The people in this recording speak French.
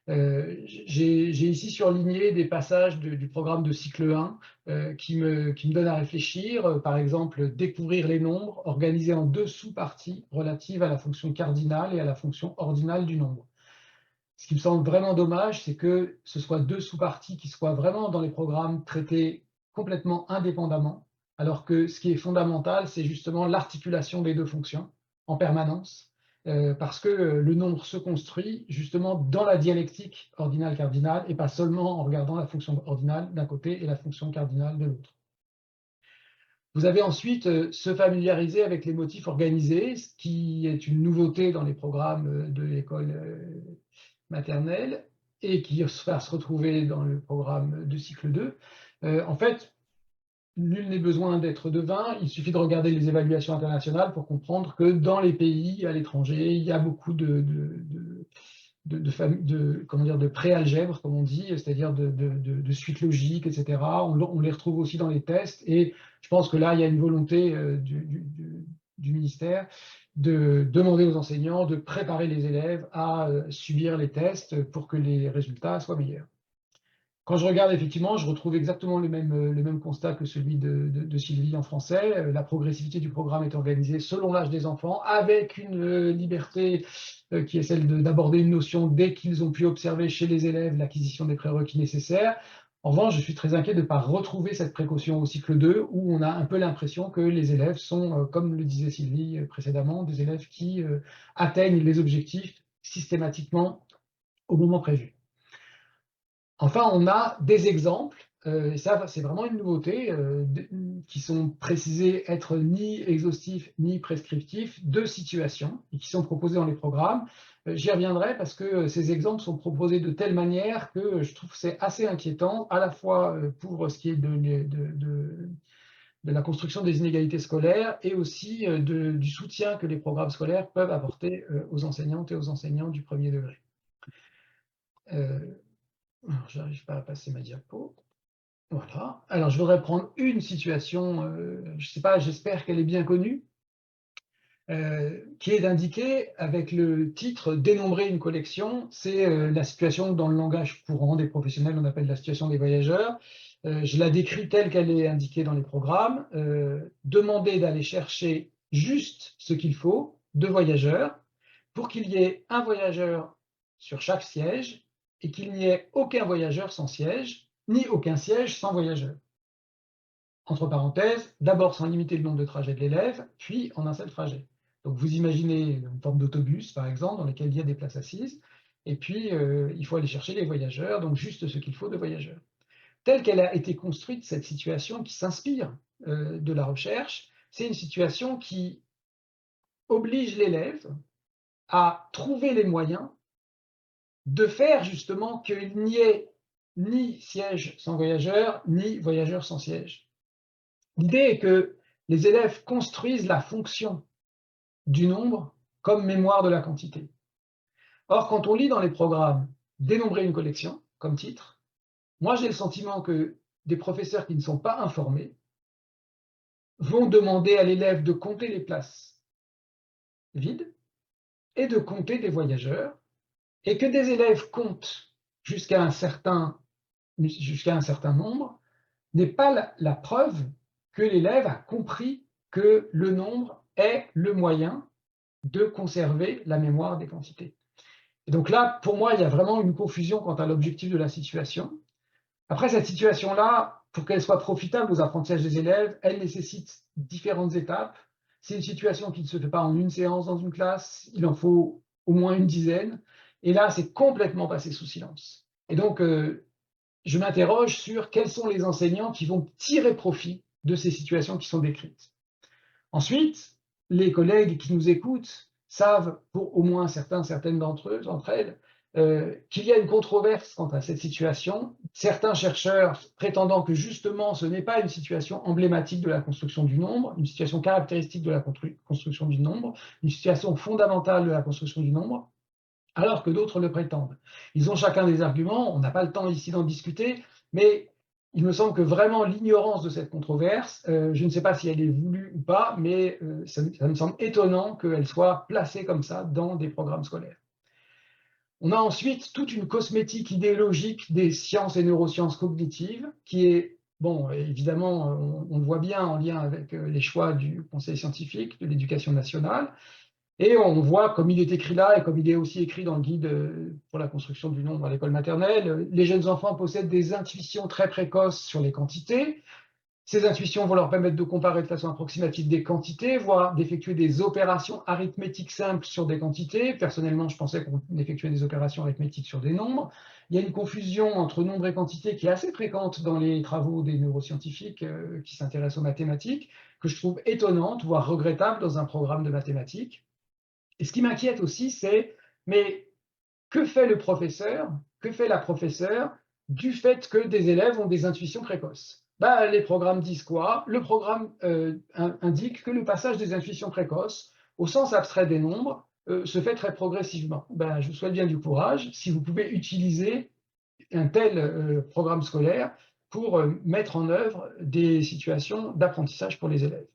J'ai ici surligné des passages du programme de cycle 1 qui me donnent à réfléchir. Par exemple, découvrir les nombres organisés en deux sous-parties relatives à la fonction cardinale et à la fonction ordinale du nombre. Ce qui me semble vraiment dommage, c'est que ce soit deux sous-parties qui soient vraiment dans les programmes traités complètement indépendamment, alors que ce qui est fondamental, c'est justement l'articulation des deux fonctions en permanence, parce que le nombre se construit justement dans la dialectique ordinale-cardinale et pas seulement en regardant la fonction ordinale d'un côté et la fonction cardinale de l'autre. Vous avez ensuite se familiariser avec les motifs organisés, ce qui est une nouveauté dans les programmes de l'école maternelle et qui va se retrouver dans le programme de cycle 2. En fait, nul n'est besoin d'être devin, il suffit de regarder les évaluations internationales pour comprendre que dans les pays à l'étranger, il y a beaucoup comment dire, de pré-algèbre, comme on dit, c'est-à-dire de suites logiques, etc. On les retrouve aussi dans les tests, et je pense que là, il y a une volonté du ministère de demander aux enseignants de préparer les élèves à subir les tests pour que les résultats soient meilleurs. Quand je regarde, effectivement, je retrouve exactement le même constat que celui de Sylvie en français. La progressivité du programme est organisée selon l'âge des enfants, avec une liberté qui est celle d'aborder une notion dès qu'ils ont pu observer chez les élèves l'acquisition des prérequis nécessaires. En revanche, je suis très inquiet de ne pas retrouver cette précaution au cycle 2, où on a un peu l'impression que les élèves sont, comme le disait Sylvie précédemment, des élèves qui atteignent les objectifs systématiquement au moment prévu. Enfin, on a des exemples, et ça c'est vraiment une nouveauté, qui sont précisés être ni exhaustifs ni prescriptifs, de situations, et qui sont proposés dans les programmes. J'y reviendrai parce que ces exemples sont proposés de telle manière que je trouve que c'est assez inquiétant, à la fois pour ce qui est de la construction des inégalités scolaires et aussi du soutien que les programmes scolaires peuvent apporter aux enseignantes et aux enseignants du premier degré. Alors, je n'arrive pas à passer ma diapo. Voilà. Alors, je voudrais prendre une situation, je ne sais pas, j'espère qu'elle est bien connue, qui est d'indiquer avec le titre «Dénombrer une collection». C'est la situation dans le langage courant des professionnels, on appelle la situation des voyageurs. Je la décris telle qu'elle est indiquée dans les programmes. Demander d'aller chercher juste ce qu'il faut de voyageurs pour qu'il y ait un voyageur sur chaque siège et qu'il n'y ait aucun voyageur sans siège, ni aucun siège sans voyageur. Entre parenthèses, d'abord sans limiter le nombre de trajets de l'élève, puis en un seul trajet. Donc vous imaginez une forme d'autobus, par exemple, dans lequel il y a des places assises, et puis il faut aller chercher les voyageurs, donc juste ce qu'il faut de voyageurs. Telle qu'elle a été construite, cette situation qui s'inspire de la recherche, c'est une situation qui oblige l'élève à trouver les moyens de faire justement qu'il n'y ait ni siège sans voyageur, ni voyageur sans siège. L'idée est que les élèves construisent la fonction du nombre comme mémoire de la quantité. Or, quand on lit dans les programmes «Dénombrer une collection» comme titre, moi j'ai le sentiment que des professeurs qui ne sont pas informés vont demander à l'élève de compter les places vides et de compter des voyageurs, et que des élèves comptent jusqu'à un certain nombre n'est pas la preuve que l'élève a compris que le nombre est le moyen de conserver la mémoire des quantités. Et donc là, pour moi, il y a vraiment une confusion quant à l'objectif de la situation. Après, cette situation-là, pour qu'elle soit profitable aux apprentissages des élèves, elle nécessite différentes étapes. C'est une situation qui ne se fait pas en une séance dans une classe, il en faut au moins une dizaine. Et là, c'est complètement passé sous silence. Et donc, je m'interroge sur quels sont les enseignants qui vont tirer profit de ces situations qui sont décrites. Ensuite, les collègues qui nous écoutent savent, pour au moins certaines d'entre elles, qu'il y a une controverse quant à cette situation. Certains chercheurs prétendant que justement ce n'est pas une situation emblématique de la construction du nombre, une situation caractéristique de la construction du nombre, une situation fondamentale de la construction du nombre, alors que d'autres le prétendent. Ils ont chacun des arguments, on n'a pas le temps ici d'en discuter, mais il me semble que vraiment l'ignorance de cette controverse, je ne sais pas si elle est voulue ou pas, mais ça me semble étonnant qu'elle soit placée comme ça dans des programmes scolaires. On a ensuite toute une cosmétique idéologique des sciences et neurosciences cognitives qui est, bon, évidemment, on le voit bien en lien avec les choix du Conseil scientifique de l'éducation nationale. Et on voit, comme il est écrit là, et comme il est aussi écrit dans le guide pour la construction du nombre à l'école maternelle, les jeunes enfants possèdent des intuitions très précoces sur les quantités. Ces intuitions vont leur permettre de comparer de façon approximative des quantités, voire d'effectuer des opérations arithmétiques simples sur des quantités. Personnellement, je pensais qu'on effectuait des opérations arithmétiques sur des nombres. Il y a une confusion entre nombre et quantité qui est assez fréquente dans les travaux des neuroscientifiques qui s'intéressent aux mathématiques, que je trouve étonnante, voire regrettable dans un programme de mathématiques. Et ce qui m'inquiète aussi, c'est, mais que fait le professeur, que fait la professeure du fait que des élèves ont des intuitions précoces? Ben, les programmes disent quoi? Le programme indique que le passage des intuitions précoces au sens abstrait des nombres se fait très progressivement. Ben, je vous souhaite bien du courage si vous pouvez utiliser un tel programme scolaire pour mettre en œuvre des situations d'apprentissage pour les élèves.